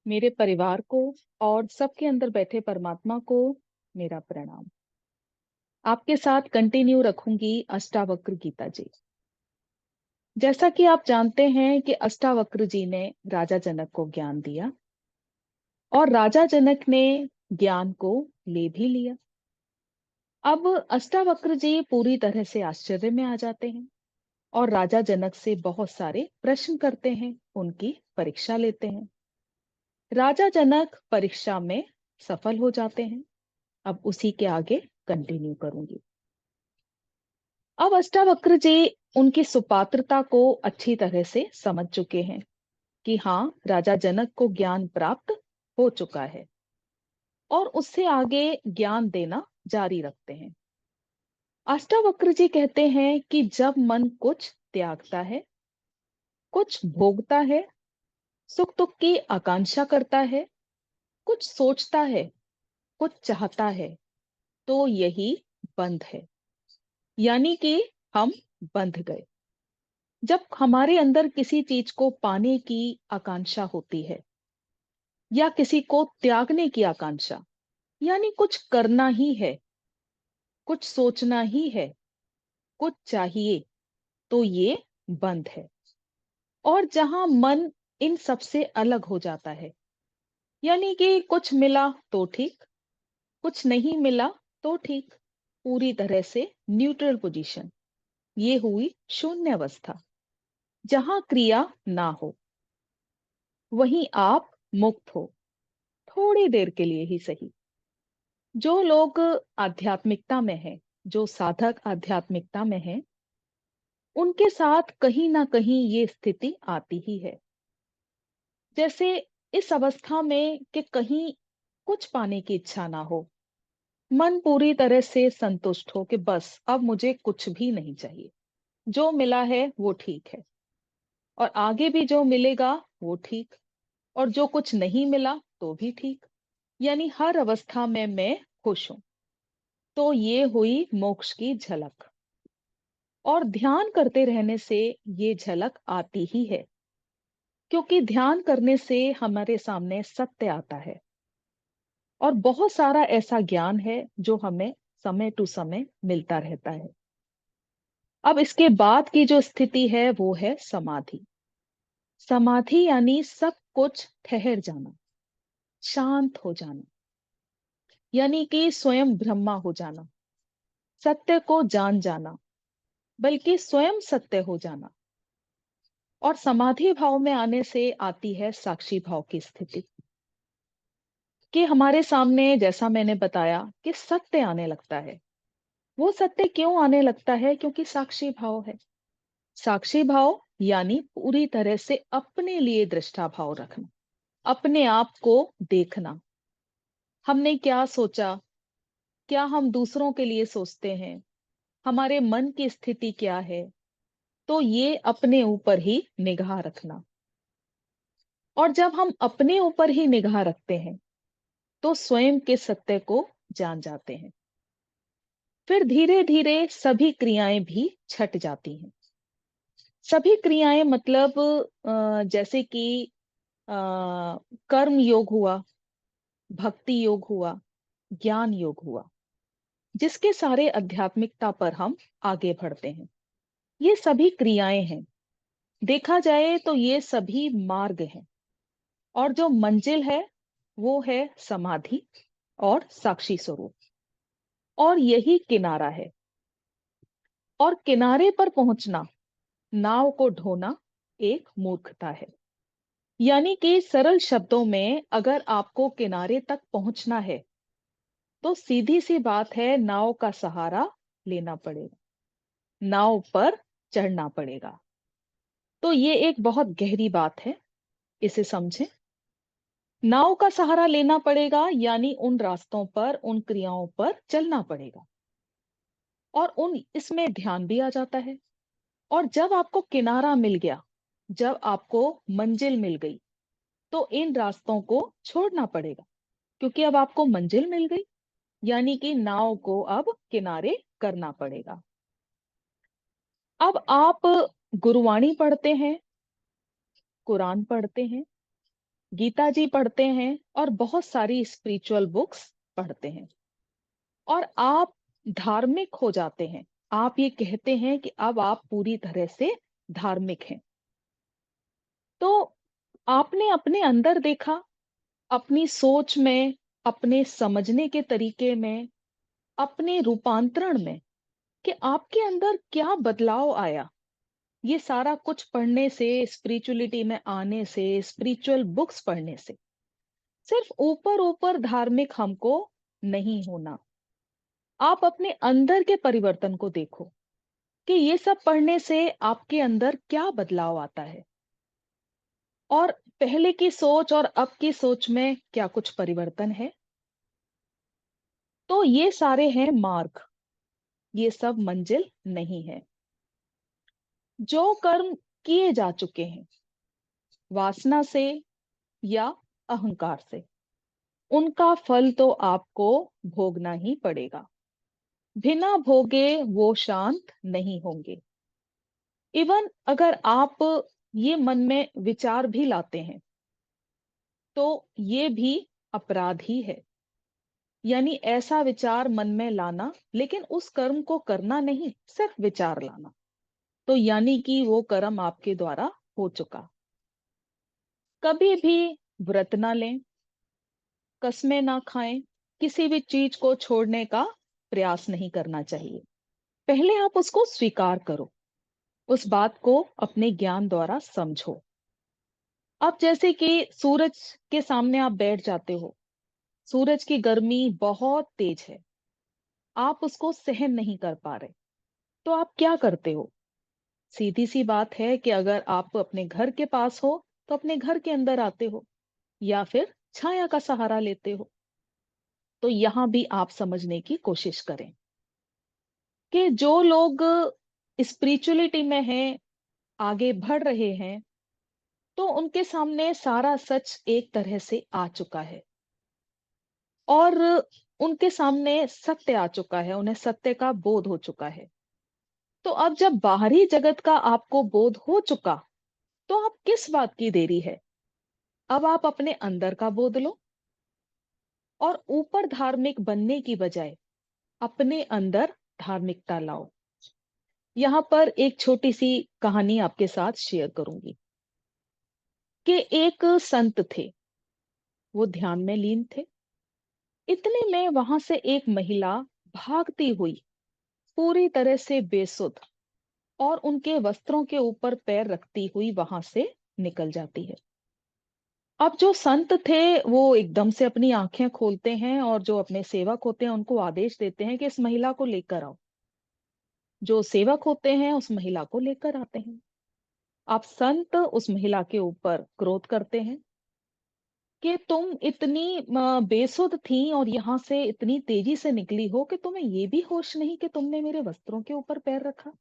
मेरे परिवार को और सबके अंदर बैठे परमात्मा को मेरा प्रणाम। आपके साथ कंटिन्यू रखूंगी अष्टावक्र गीता जी। जैसा कि आप जानते हैं कि अष्टावक्र जी ने राजा जनक को ज्ञान दिया और राजा जनक ने ज्ञान को ले भी लिया। अब अष्टावक्र जी पूरी तरह से आश्चर्य में आ जाते हैं और राजा जनक से बहुत सारे प्रश्न करते हैं, उनकी परीक्षा लेते हैं। राजा जनक परीक्षा में सफल हो जाते हैं। अब उसी के आगे कंटिन्यू करूंगी। अब अष्टावक्र जी उनकी सुपात्रता को अच्छी तरह से समझ चुके हैं कि हाँ, राजा जनक को ज्ञान प्राप्त हो चुका है और उससे आगे ज्ञान देना जारी रखते हैं। अष्टावक्र जी कहते हैं कि जब मन कुछ त्यागता है, कुछ भोगता है, सुख दुख की आकांक्षा करता है, कुछ सोचता है, कुछ चाहता है, तो यही बंध है। यानी कि हम बंध गए। जब हमारे अंदर किसी चीज को पाने की आकांक्षा होती है या किसी को त्यागने की आकांक्षा, यानी कुछ करना ही है, कुछ सोचना ही है, कुछ चाहिए, तो ये बंध है। और जहां मन इन सबसे अलग हो जाता है, यानी कि कुछ मिला तो ठीक, कुछ नहीं मिला तो ठीक, पूरी तरह से न्यूट्रल पोजीशन, ये हुई शून्य अवस्था। जहां क्रिया ना हो, वहीं आप मुक्त हो, थोड़ी देर के लिए ही सही। जो लोग आध्यात्मिकता में हैं, जो साधक आध्यात्मिकता में हैं, उनके साथ कहीं ना कहीं ये स्थिति आती ही है। जैसे इस अवस्था में कि कहीं कुछ पाने की इच्छा ना हो, मन पूरी तरह से संतुष्ट हो कि बस अब मुझे कुछ भी नहीं चाहिए, जो मिला है वो ठीक है और आगे भी जो मिलेगा वो ठीक, और जो कुछ नहीं मिला तो भी ठीक, यानी हर अवस्था में मैं खुश हूं। तो ये हुई मोक्ष की झलक। और ध्यान करते रहने से ये झलक आती ही है, क्योंकि ध्यान करने से हमारे सामने सत्य आता है और बहुत सारा ऐसा ज्ञान है जो हमें समय टू समय मिलता रहता है। अब इसके बाद की जो स्थिति है वो है समाधि। समाधि यानी सब कुछ ठहर जाना, शांत हो जाना, यानी कि स्वयं ब्रह्मा हो जाना, सत्य को जान जाना, बल्कि स्वयं सत्य हो जाना। और समाधि भाव में आने से आती है साक्षी भाव की स्थिति, कि हमारे सामने, जैसा मैंने बताया, कि सत्य आने लगता है। वो सत्य क्यों आने लगता है? क्योंकि साक्षी भाव है। साक्षी भाव यानी पूरी तरह से अपने लिए दृष्टा भाव रखना, अपने आप को देखना। हमने क्या सोचा, क्या हम दूसरों के लिए सोचते हैं, हमारे मन की स्थिति क्या है, तो ये अपने ऊपर ही निगाह रखना। और जब हम अपने ऊपर ही निगाह रखते हैं तो स्वयं के सत्य को जान जाते हैं। फिर धीरे धीरे सभी क्रियाएं भी छट जाती हैं। सभी क्रियाएं मतलब जैसे कि अ, कर्म योग हुआ, भक्ति योग हुआ, ज्ञान योग हुआ, जिसके सारे आध्यात्मिकता पर हम आगे बढ़ते हैं। ये सभी क्रियाएं हैं। देखा जाए तो ये सभी मार्ग हैं और जो मंजिल है वो है समाधि और साक्षी स्वरूप। और यही किनारा है। और किनारे पर पहुंचना, नाव को ढोना एक मूर्खता है। यानी कि सरल शब्दों में अगर आपको किनारे तक पहुंचना है तो सीधी सी बात है, नाव का सहारा लेना पड़ेगा, नाव पर चढ़ना पड़ेगा। तो ये एक बहुत गहरी बात है, इसे समझें। नाव का सहारा लेना पड़ेगा यानी उन रास्तों पर, उन क्रियाओं पर चलना पड़ेगा और उन इसमें ध्यान भी आ जाता है। और जब आपको किनारा मिल गया, जब आपको मंजिल मिल गई, तो इन रास्तों को छोड़ना पड़ेगा, क्योंकि अब आपको मंजिल मिल गई, यानी कि नाव को अब किनारे करना पड़ेगा। अब आप गुरुवाणी पढ़ते हैं, कुरान पढ़ते हैं, गीता जी पढ़ते हैं और बहुत सारी स्पिरिचुअल बुक्स पढ़ते हैं और आप धार्मिक हो जाते हैं। आप ये कहते हैं कि अब आप पूरी तरह से धार्मिक हैं। तो आपने अपने अंदर देखा, अपनी सोच में, अपने समझने के तरीके में, अपने रूपांतरण में, कि आपके अंदर क्या बदलाव आया ये सारा कुछ पढ़ने से, स्पिरिचुअलिटी में आने से, स्पिरिचुअल बुक्स पढ़ने से। सिर्फ ऊपर ऊपर धार्मिक हमको नहीं होना। आप अपने अंदर के परिवर्तन को देखो कि ये सब पढ़ने से आपके अंदर क्या बदलाव आता है और पहले की सोच और अब की सोच में क्या कुछ परिवर्तन है। तो ये सारे हैं मार्ग, ये सब मंजिल नहीं है। जो कर्म किए जा चुके हैं वासना से या अहंकार से, उनका फल तो आपको भोगना ही पड़ेगा। बिना भोगे वो शांत नहीं होंगे। इवन अगर आप ये मन में विचार भी लाते हैं तो ये भी अपराध ही है। यानी ऐसा विचार मन में लाना लेकिन उस कर्म को करना नहीं, सिर्फ विचार लाना, तो यानी कि वो कर्म आपके द्वारा हो चुका। कभी भी व्रत ना लें, कस्में ना खाएं, किसी भी चीज को छोड़ने का प्रयास नहीं करना चाहिए। पहले आप उसको स्वीकार करो, उस बात को अपने ज्ञान द्वारा समझो। अब जैसे कि सूरज के सामने आप बैठ जाते हो, सूरज की गर्मी बहुत तेज है, आप उसको सहन नहीं कर पा रहे, तो आप क्या करते हो? सीधी सी बात है कि अगर आप अपने घर के पास हो तो अपने घर के अंदर आते हो या फिर छाया का सहारा लेते हो। तो यहां भी आप समझने की कोशिश करें कि जो लोग स्पिरिचुअलिटी में हैं, आगे बढ़ रहे हैं, तो उनके सामने सारा सच एक तरह से आ चुका है और उनके सामने सत्य आ चुका है, उन्हें सत्य का बोध हो चुका है। तो अब जब बाहरी जगत का आपको बोध हो चुका, तो आप किस बात की देरी है? अब आप अपने अंदर का बोध लो और ऊपर धार्मिक बनने की बजाय अपने अंदर धार्मिकता लाओ। यहाँ पर एक छोटी सी कहानी आपके साथ शेयर करूंगी कि एक संत थे, वो ध्यान में लीन थे। इतने में वहां से एक महिला भागती हुई, पूरी तरह से बेसुध और उनके वस्त्रों के ऊपर पैर रखती हुई वहां से निकल जाती है। अब जो संत थे वो एकदम से अपनी आंखें खोलते हैं और जो अपने सेवक होते हैं उनको आदेश देते हैं कि इस महिला को लेकर आओ। जो सेवक होते हैं उस महिला को लेकर आते हैं। अब संत उस महिला के ऊपर क्रोध करते हैं कि तुम इतनी बेसुध थी और यहाँ से इतनी तेजी से निकली हो कि तुम्हें ये भी होश नहीं कि तुमने मेरे वस्त्रों के ऊपर पैर रखा।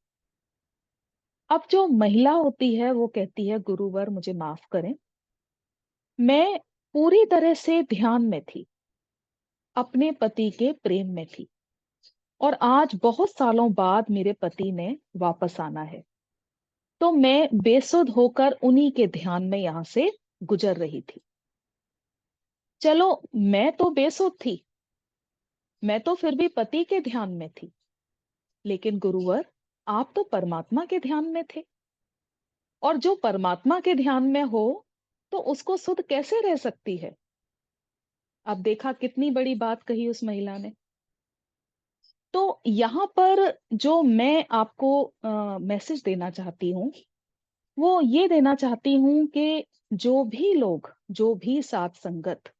अब जो महिला होती है वो कहती है, गुरुवर मुझे माफ करें, मैं पूरी तरह से ध्यान में थी, अपने पति के प्रेम में थी और आज बहुत सालों बाद मेरे पति ने वापस आना है, तो मैं बेसुध होकर उन्हीं के ध्यान में यहां से गुजर रही थी। चलो, मैं तो बेसुध थी, मैं तो फिर भी पति के ध्यान में थी, लेकिन गुरुवर आप तो परमात्मा के ध्यान में थे और जो परमात्मा के ध्यान में हो तो उसको सुध कैसे रह सकती है? अब देखा कितनी बड़ी बात कही उस महिला ने। तो यहाँ पर जो मैं आपको मैसेज देना चाहती हूँ वो ये देना चाहती हूँ कि जो भी लोग, जो भी साथ संगत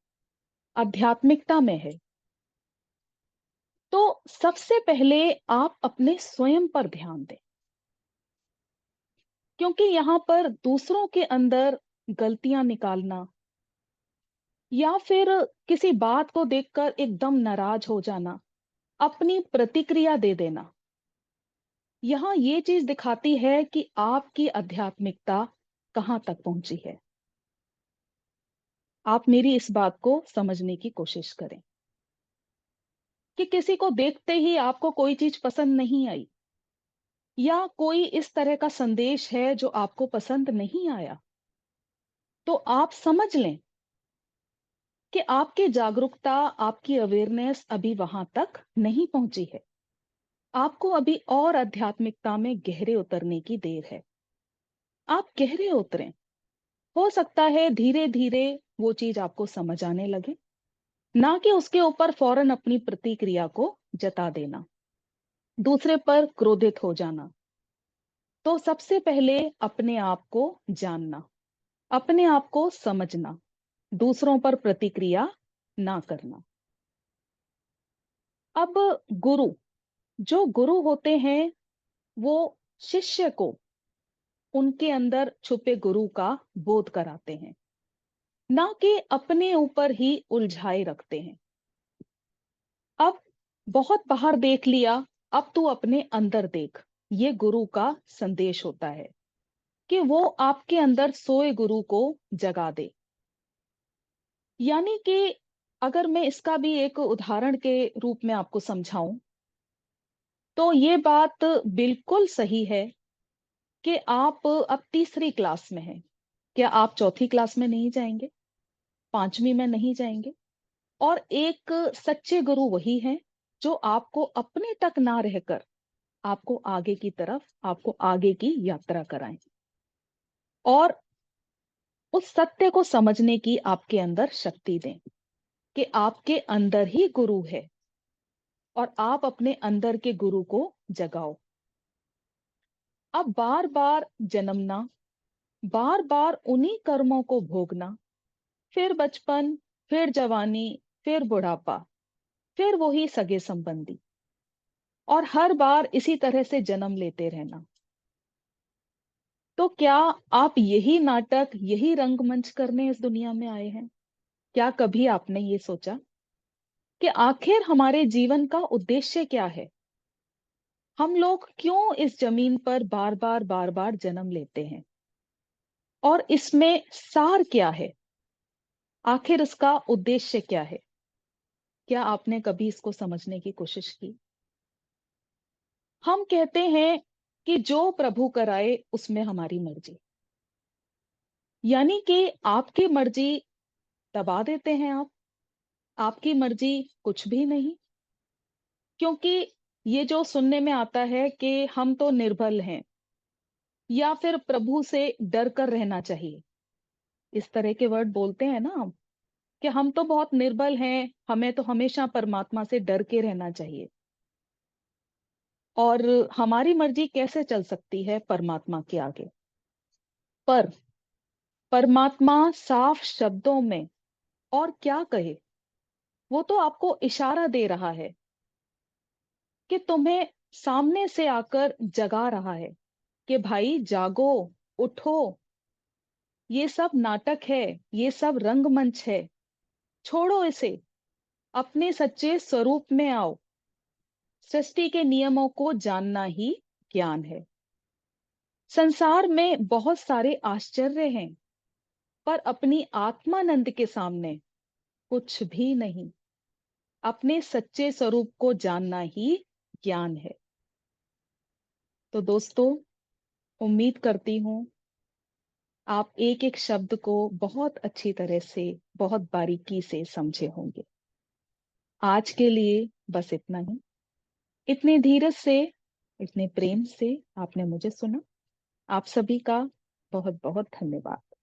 आध्यात्मिकता में है, तो सबसे पहले आप अपने स्वयं पर ध्यान दें, क्योंकि यहाँ पर दूसरों के अंदर गलतियां निकालना या फिर किसी बात को देखकर एकदम नाराज हो जाना, अपनी प्रतिक्रिया दे देना, यहाँ ये चीज दिखाती है कि आपकी आध्यात्मिकता कहाँ तक पहुंची है। आप मेरी इस बात को समझने की कोशिश करें कि किसी को देखते ही आपको कोई चीज पसंद नहीं आई या कोई इस तरह का संदेश है जो आपको पसंद नहीं आया, तो आप समझ लें कि आपकी जागरूकता, आपकी अवेयरनेस अभी वहां तक नहीं पहुंची है। आपको अभी और आध्यात्मिकता में गहरे उतरने की देर है। आप गहरे उतरें। हो सकता है धीरे धीरे वो चीज आपको समझ आने लगे, ना कि उसके ऊपर फौरन अपनी प्रतिक्रिया को जता देना, दूसरे पर क्रोधित हो जाना। तो सबसे पहले अपने आप को जानना, अपने आप को समझना, दूसरों पर प्रतिक्रिया ना करना। अब गुरु, जो गुरु होते हैं, वो शिष्य को उनके अंदर छुपे गुरु का बोध कराते हैं, ना कि अपने ऊपर ही उलझाए रखते हैं। अब बहुत बाहर देख लिया, अब तू अपने अंदर देख। ये गुरु का संदेश होता है कि वो आपके अंदर सोए गुरु को जगा दे। यानी कि अगर मैं इसका भी एक उदाहरण के रूप में आपको समझाऊं, तो ये बात बिल्कुल सही है कि आप अब तीसरी क्लास में हैं। क्या आप चौथी क्लास में नहीं जाएंगे? पांचवी में नहीं जाएंगे? और एक सच्चे गुरु वही है जो आपको अपने तक ना रहकर आपको आगे की तरफ, आपको आगे की यात्रा कराएं और उस सत्य को समझने की आपके अंदर शक्ति दें कि आपके अंदर ही गुरु है और आप अपने अंदर के गुरु को जगाओ। अब बार बार जन्मना, बार बार उन्हीं कर्मों को भोगना, फिर बचपन, फिर जवानी, फिर बुढ़ापा, फिर वही सगे संबंधी, और हर बार इसी तरह से जन्म लेते रहना। तो क्या आप यही नाटक, यही रंगमंच करने इस दुनिया में आए हैं? क्या कभी आपने ये सोचा कि आखिर हमारे जीवन का उद्देश्य क्या है? हम लोग क्यों इस जमीन पर बार बार जन्म लेते हैं? और इसमें सार क्या है? आखिर इसका उद्देश्य क्या है? क्या आपने कभी इसको समझने की कोशिश की? हम कहते हैं कि जो प्रभु कराए उसमें हमारी मर्जी। यानी कि आपकी मर्जी दबा देते हैं आप, आपकी मर्जी कुछ भी नहीं। क्योंकि ये जो सुनने में आता है कि हम तो निर्बल हैं, या फिर प्रभु से डर कर रहना चाहिए, इस तरह के वर्ड बोलते हैं ना हम, कि हम तो बहुत निर्बल हैं, हमें तो हमेशा परमात्मा से डर के रहना चाहिए। और हमारी मर्जी कैसे चल सकती है परमात्मा के आगे? पर परमात्मा साफ शब्दों में और क्या कहे, वो तो आपको इशारा दे रहा है कि तुम्हें सामने से आकर जगा रहा है कि भाई जागो, उठो, ये सब नाटक है, ये सब रंगमंच है, छोड़ो इसे, अपने सच्चे स्वरूप में आओ। सृष्टि के नियमों को जानना ही ज्ञान है। संसार में बहुत सारे आश्चर्य हैं, पर अपनी आत्मानंद के सामने कुछ भी नहीं। अपने सच्चे स्वरूप को जानना ही ज्ञान है। तो दोस्तों, उम्मीद करती हूं आप एक एक शब्द को बहुत अच्छी तरह से, बहुत बारीकी से समझे होंगे। आज के लिए बस इतना ही। इतने धीरज से, इतने प्रेम से आपने मुझे सुना। आप सभी का बहुत बहुत धन्यवाद।